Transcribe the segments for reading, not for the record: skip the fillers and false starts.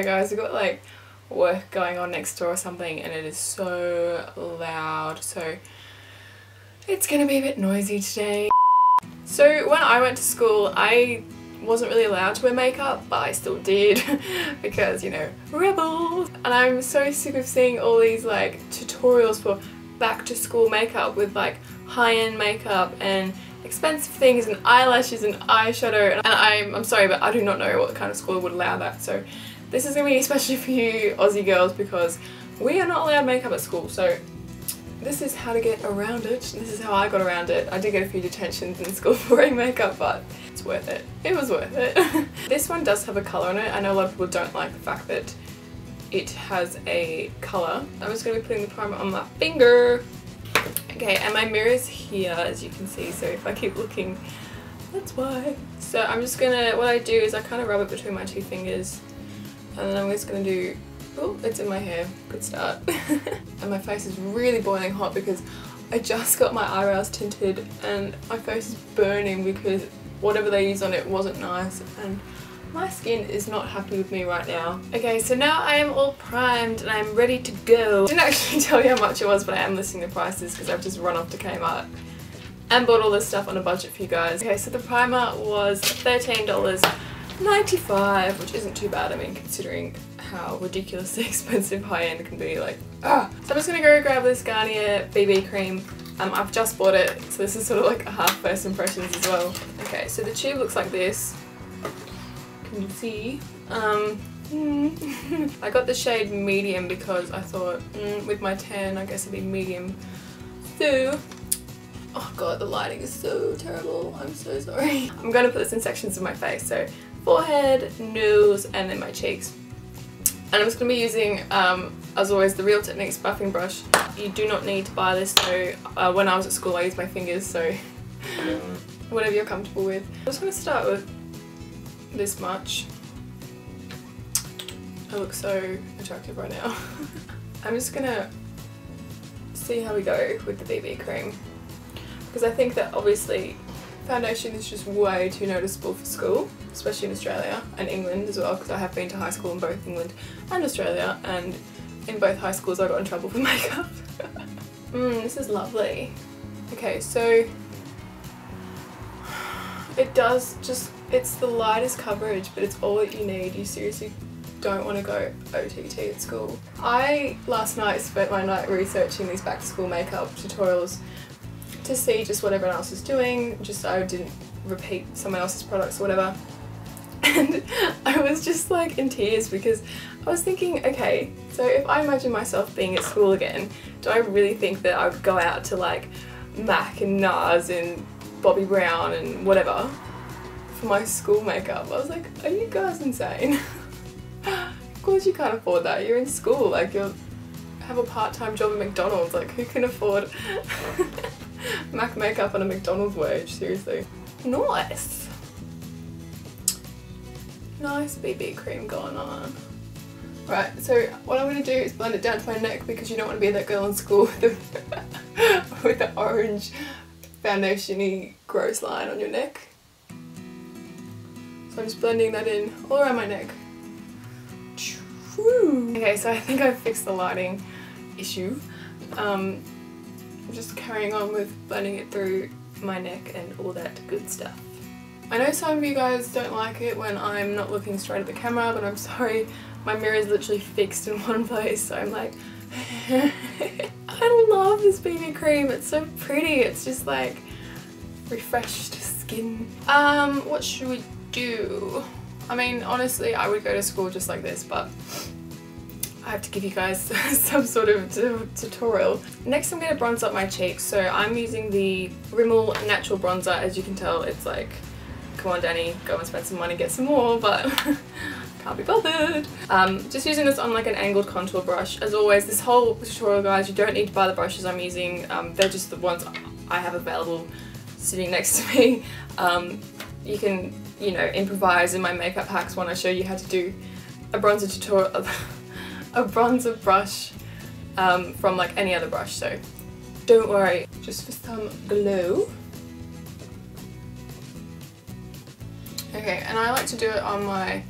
sorry guys, we've got like work going on next door or something and it is so loud, so it's gonna be a bit noisy today. So when I went to school I wasn't really allowed to wear makeup, but I still did because, you know, rebels. And I'm so sick of seeing all these like tutorials for back to school makeup with like high-end makeup and expensive things and eyelashes and eyeshadow, and I'm sorry, but I do not know what kind of school would allow that. So this is going to be especially for you Aussie girls because we are not allowed makeup at school. So this is how to get around it. This is how I got around it. I did get a few detentions in school for wearing makeup, but it's worth it. It was worth it. This one does have a colour on it. I know a lot of people don't like the fact that it has a colour. I'm just going to be putting the primer on my finger. Okay, and my mirror is here as you can see, so if I keep looking, that's why. So I'm just gonna, what I do is I kind of rub it between my two fingers and then I'm just gonna do, oh, it's in my hair, good start. And my face is really boiling hot because I just got my eyebrows tinted and my face is burning because whatever they used on it wasn't nice and my skin is not happy with me right now. Okay, so now I am all primed and I'm ready to go. I didn't actually tell you how much it was, but I am listing the prices because I've just run off to Kmart and bought all this stuff on a budget for you guys. Okay, so the primer was $13.95, which isn't too bad, I mean, considering how ridiculously expensive high-end can be, like, ah! So I'm just gonna go grab this Garnier BB cream. I've just bought it, so this is sort of like a half first impressions as well. Okay, so the tube looks like this. Can you see? I got the shade medium because I thought with my tan I guess it'd be medium. So, oh god, the lighting is so terrible, I'm so sorry. I'm going to put this in sections of my face, so forehead, nose and then my cheeks. And I'm just going to be using, as always, the Real Techniques buffing brush. You do not need to buy this though. When I was at school I used my fingers, so whatever you're comfortable with. I'm just going to start with this much. I look so attractive right now. I'm just gonna see how we go with the BB cream because I think that obviously foundation is just way too noticeable for school, especially in Australia and England as well, because I have been to high school in both England and Australia, and in both high schools I got in trouble for makeup. This is lovely. Okay, so it does just, it's the lightest coverage, but it's all that you need. You seriously don't want to go OTT at school. I last night spent my night researching these back to school makeup tutorials to see just what everyone else is doing, just so I didn't repeat someone else's products or whatever. And I was just like in tears because I was thinking, okay, so if I imagine myself being at school again, do I really think that I would go out to like MAC and NARS and Bobbi Brown and whatever for my school makeup? I was like, are you guys insane? Of course you can't afford that, you're in school, like you'll have a part-time job at McDonald's, like who can afford MAC makeup on a McDonald's wage, seriously. Nice! Nice BB cream going on. Right, so what I'm going to do is blend it down to my neck because you don't want to be that girl in school with the orange foundation-y gross line on your neck. So I'm just blending that in all around my neck. Okay, so I think I've fixed the lighting issue. I'm just carrying on with blending it through my neck and all that good stuff. I know some of you guys don't like it when I'm not looking straight at the camera, but I'm sorry, my mirror is literally fixed in one place, so I'm like I love this BB cream, it's so pretty, it's just like refreshed skin. What should we do? I mean, honestly, I would go to school just like this, but I have to give you guys some sort of tutorial. Next I'm going to bronze up my cheeks, so I'm using the Rimmel Natural Bronzer. As you can tell, it's like, come on Danny, go and spend some money, get some more, but can't be bothered. Just using this on like an angled contour brush. As always, this whole tutorial, guys, you don't need to buy the brushes I'm using, they're just the ones I have available sitting next to me. You can, you know, improvise in my makeup hacks when I show you how to do a bronzer tutorial, a bronzer brush from like any other brush, so don't worry. Just for some glow. Okay, and I like to do it on my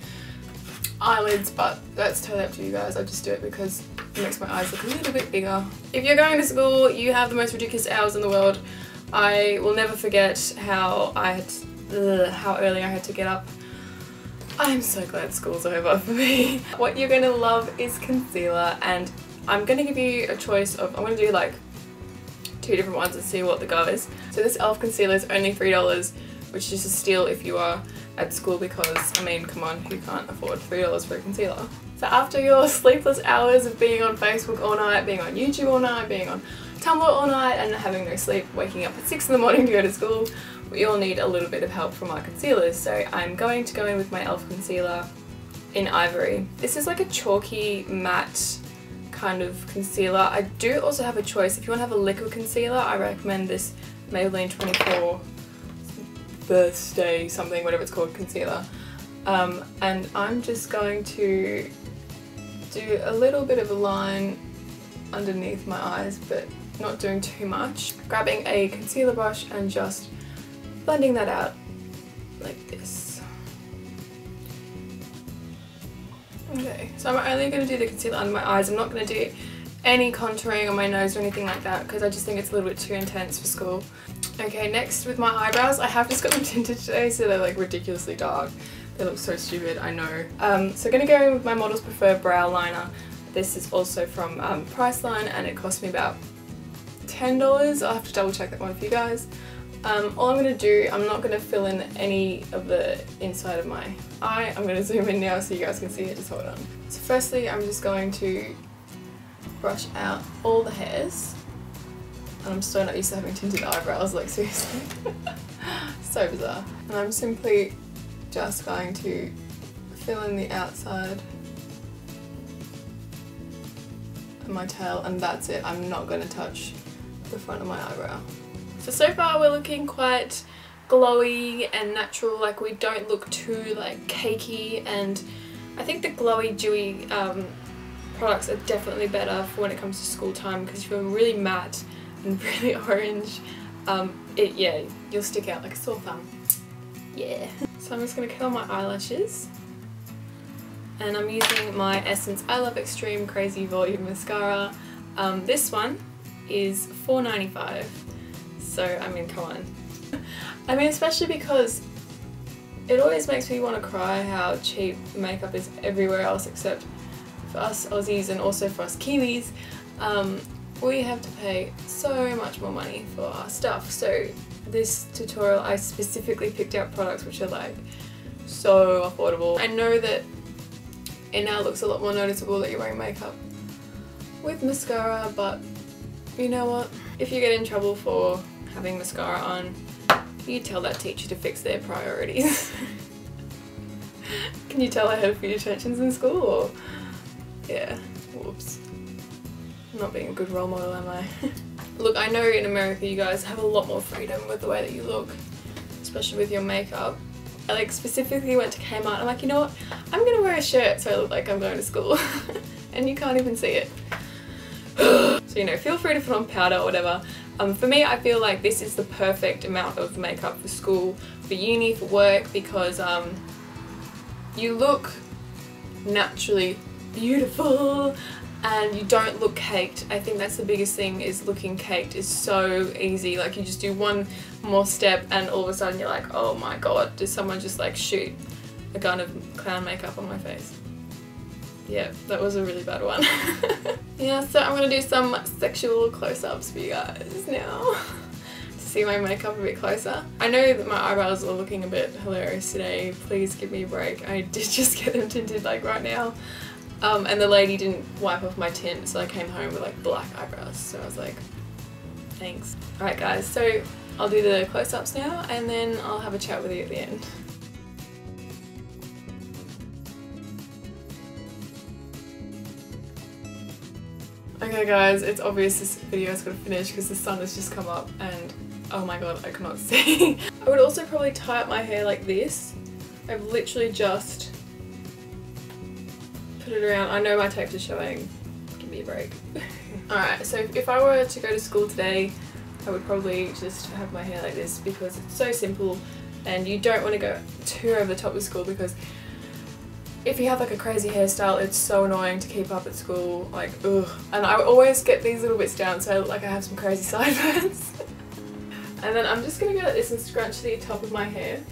eyelids, but that's totally up to you guys. I just do it because it makes my eyes look a little bit bigger. If you're going to school, you have the most ridiculous hours in the world. I will never forget how how early I had to get up. I'm so glad school's over for me. What you're going to love is concealer, and I'm going to give you a choice of, I'm going to do like 2 different ones and see what the go is. So this e.l.f. concealer is only $3, which is a steal if you are at school, because I mean, come on, who can't afford $3 for a concealer? So after your sleepless hours of being on Facebook all night, being on YouTube all night, being on Tumblr all night and having no sleep, waking up at 6 in the morning to go to school, we all need a little bit of help from our concealers. So I'm going to go in with my e.l.f. concealer in Ivory. This is like a chalky matte kind of concealer. I do also have a choice. If you want to have a liquid concealer, I recommend this Maybelline 24 birthday something, whatever it's called, concealer. And I'm just going to do a little bit of a line underneath my eyes, but not doing too much. Grabbing a concealer brush and just blending that out like this. Okay, so I'm only going to do the concealer under my eyes. I'm not going to do any contouring on my nose or anything like that because I just think it's a little bit too intense for school. Okay, next with my eyebrows, I have just got them tinted today, so they're like ridiculously dark. They look so stupid, I know. So going to go in with my Models Prefer brow liner. This is also from Priceline, and it cost me about $10. I'll have to double check that one for you guys. All I'm going to do, I'm not going to fill in any of the inside of my eye. I'm going to zoom in now so you guys can see it. Just hold on. So firstly, I'm just going to brush out all the hairs. And I'm so not used to having tinted eyebrows, like seriously. So bizarre. And I'm simply just going to fill in the outside of my tail, and that's it. I'm not going to touch the front of my eyebrow. So far we're looking quite glowy and natural, like we don't look too like cakey, and I think the glowy dewy products are definitely better for when it comes to school time, because if you're really matte and really orange, yeah, you'll stick out like a sore thumb. Yeah. So I'm just going to curl my eyelashes, and I'm using my Essence I Love Extreme Crazy Volume Mascara. This one is $4.95. So, I mean, come on. I mean, especially because it always makes me want to cry how cheap makeup is everywhere else except for us Aussies, and also for us Kiwis. We have to pay so much more money for our stuff. So this tutorial I specifically picked out products which are like so affordable. I know that it now looks a lot more noticeable that you're wearing makeup with mascara, but you know what? If you get in trouble for having mascara on, you tell that teacher to fix their priorities. Can you tell I had a few detentions in school? Or yeah, whoops. I'm not being a good role model, am I? Look, I know in America you guys have a lot more freedom with the way that you look, especially with your makeup. I like specifically went to Kmart. I'm like, you know what? I'm gonna wear a shirt so I look like I'm going to school. And you can't even see it. So, you know, feel free to put on powder or whatever. For me, I feel like this is the perfect amount of makeup for school, for uni, for work, because you look naturally beautiful and you don't look caked. I think that's the biggest thing, is looking caked is so easy. Like, you just do one more step and all of a sudden you're like, oh my god, did someone just like shoot a gun of clown makeup on my face? Yeah, that was a really bad one. Yeah, so I'm gonna do some sexual close-ups for you guys now to see my makeup a bit closer. I know that my eyebrows are looking a bit hilarious today. Please give me a break. I did just get them tinted like right now. And the lady didn't wipe off my tint, so I came home with like black eyebrows. So I was like, thanks. Alright guys, so I'll do the close-ups now and then I'll have a chat with you at the end. Okay guys, it's obvious this video is going to finish because the sun has just come up and oh my god, I cannot see. I would also probably tie up my hair like this. I've literally just put it around. I know my tape is showing. Give me a break. Alright, so if I were to go to school today, I would probably just have my hair like this because it's so simple and you don't want to go too over the top with school because if you have like a crazy hairstyle, it's so annoying to keep up at school, like ugh. And I always get these little bits down so like I have some crazy sideburns. And then I'm just going to go like this and scrunch the top of my hair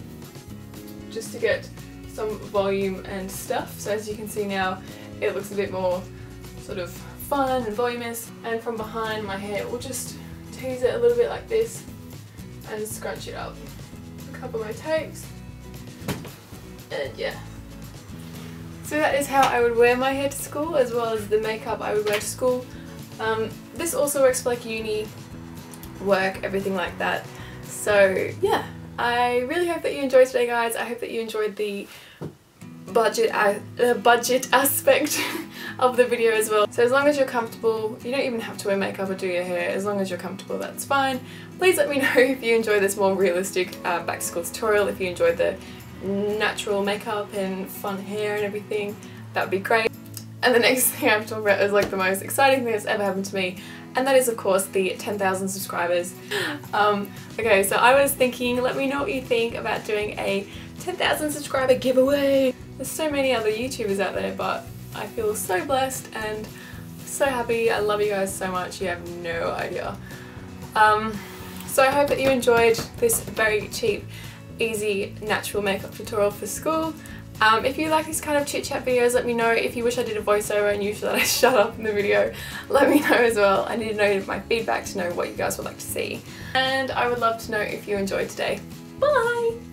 just to get some volume and stuff. So as you can see now, it looks a bit more sort of fun and voluminous. And from behind my hair, we'll just tease it a little bit like this and scrunch it up. A couple more takes. And yeah. So that is how I would wear my hair to school, as well as the makeup I would wear to school. This also works for like uni work, everything like that. So yeah, I really hope that you enjoyed today, guys. I hope that you enjoyed the budget aspect of the video as well. So as long as you're comfortable, you don't even have to wear makeup or do your hair. As long as you're comfortable, that's fine. Please let me know if you enjoy this more realistic back to school tutorial, if you enjoyed the natural makeup and fun hair and everything. That would be great. And the next thing I'm talking about is like the most exciting thing that's ever happened to me, and that is of course the 10,000 subscribers. Okay, so I was thinking, let me know what you think about doing a 10,000 subscriber giveaway. There's so many other YouTubers out there, but I feel so blessed and so happy. I love you guys so much, you have no idea. So I hope that you enjoyed this very cheap, easy, natural makeup tutorial for school. If you like these kind of chit chat videos, let me know. If you wish I did a voiceover and you should I shut up in the video, let me know as well. I need to know my feedback to know what you guys would like to see. And I would love to know if you enjoyed today. Bye!